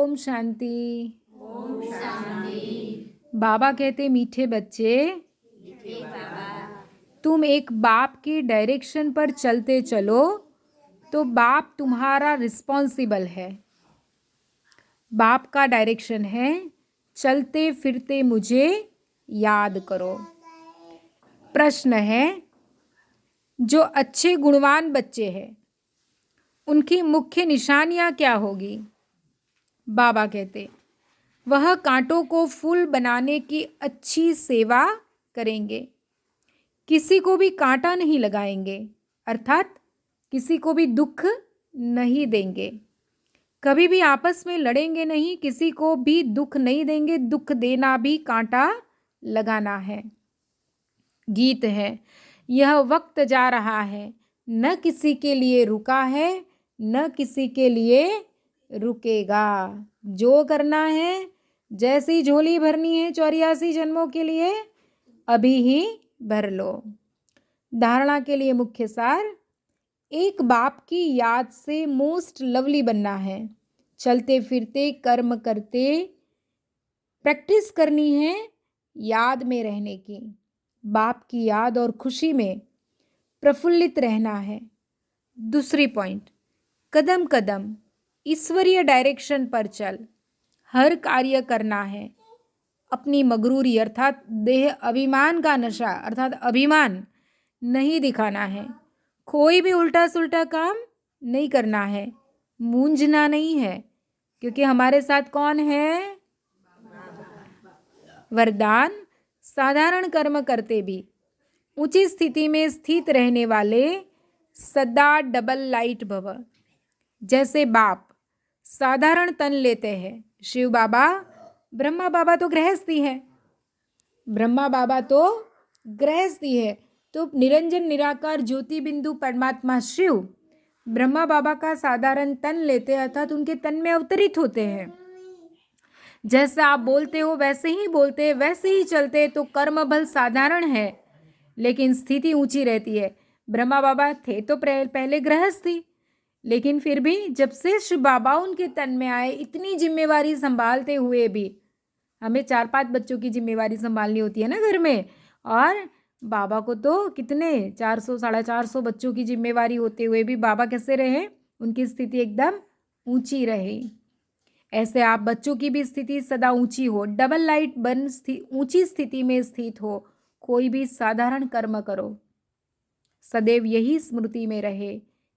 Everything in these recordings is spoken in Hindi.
ओम शांति। ओम शांति। बाबा कहते मीठे बच्चे, मीठे बाबा, तुम एक बाप की डायरेक्शन पर चलते चलो तो बाप तुम्हारा रिस्पॉन्सिबल है। बाप का डायरेक्शन है चलते फिरते मुझे याद करो। प्रश्न है, जो अच्छे गुणवान बच्चे हैं उनकी मुख्य निशानियां क्या होगी? बाबा कहते वह कांटों को फूल बनाने की अच्छी सेवा करेंगे, किसी को भी कांटा नहीं लगाएंगे, अर्थात किसी को भी दुख नहीं देंगे, कभी भी आपस में लड़ेंगे नहीं, किसी को भी दुख नहीं देंगे, दुख देना भी कांटा लगाना है। गीत है, यह वक्त जा रहा है, न किसी के लिए रुका है, न किसी के लिए रुकेगा। जो करना है, जैसी झोली भरनी है 84 जन्मों के लिए, अभी ही भर लो। धारणा के लिए मुख्य सार, एक बाप की याद से मोस्ट लवली बनना है, चलते फिरते कर्म करते प्रैक्टिस करनी है याद में रहने की, बाप की याद और खुशी में प्रफुल्लित रहना है। दूसरी पॉइंट, कदम कदम ईश्वरीय डायरेक्शन पर चल, हर कार्य करना है, अपनी मगरूरी अर्थात देह अभिमान का नशा अर्थात अभिमान नहीं दिखाना है, कोई भी उल्टा सुल्टा काम नहीं करना है, मूंझना नहीं है, क्योंकि हमारे साथ कौन है? वरदान, साधारण कर्म करते भी ऊंची स्थिति में स्थित रहने वाले सदा डबल लाइट भव। जैसे बाप साधारण तन लेते हैं, शिव बाबा, ब्रह्मा बाबा तो गृहस्थी है, ब्रह्मा बाबा तो गृहस्थी है, तो निरंजन निराकार ज्योति बिंदु परमात्मा शिव ब्रह्मा बाबा का साधारण तन लेते हैं, अर्थात उनके तन में अवतरित होते हैं। जैसा आप बोलते हो वैसे ही बोलते, वैसे ही चलते, तो कर्म बल साधारण है लेकिन स्थिति ऊंची रहती है। ब्रह्मा बाबा थे तो पहले गृहस्थी, लेकिन फिर भी जब से शिव बाबा उनके तन में आए, इतनी जिम्मेवारी संभालते हुए भी, हमें 4-5 बच्चों की जिम्मेवारी संभालनी होती है ना घर में, और बाबा को तो कितने 400 450 बच्चों की जिम्मेवारी होते हुए भी बाबा कैसे रहे? उनकी स्थिति एकदम ऊंची रहे। ऐसे आप बच्चों की भी स्थिति सदा ऊंची हो, डबल लाइट बन ऊंची स्थिति में स्थित हो, कोई भी साधारण कर्म करो, सदैव यही स्मृति में रहे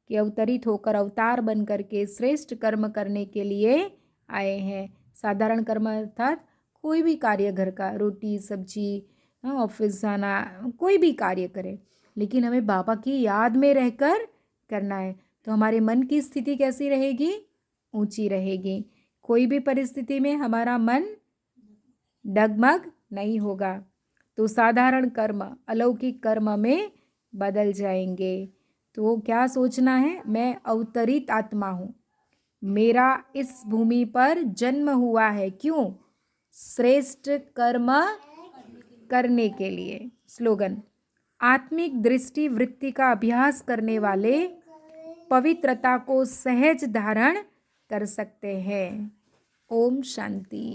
कि अवतरित होकर अवतार बन करके श्रेष्ठ कर्म करने के लिए आए हैं। साधारण कर्म अर्थात कोई भी कार्य, घर का रोटी सब्जी, ऑफिस जाना, कोई भी कार्य करें, लेकिन हमें बाबा की याद में रहकर करना है, तो हमारे मन की स्थिति कैसी रहेगी? ऊंची रहेगी। कोई भी परिस्थिति में हमारा मन डगमग नहीं होगा, तो साधारण कर्म अलौकिक कर्म में बदल जाएंगे। तो क्या सोचना है? मैं अवतरित आत्मा हूँ, मेरा इस भूमि पर जन्म हुआ है, क्यों? श्रेष्ठ कर्म करने के लिए। स्लोगन, आत्मिक दृष्टि वृत्ति का अभ्यास करने वाले पवित्रता को सहज धारण कर सकते हैं। ओम शांति।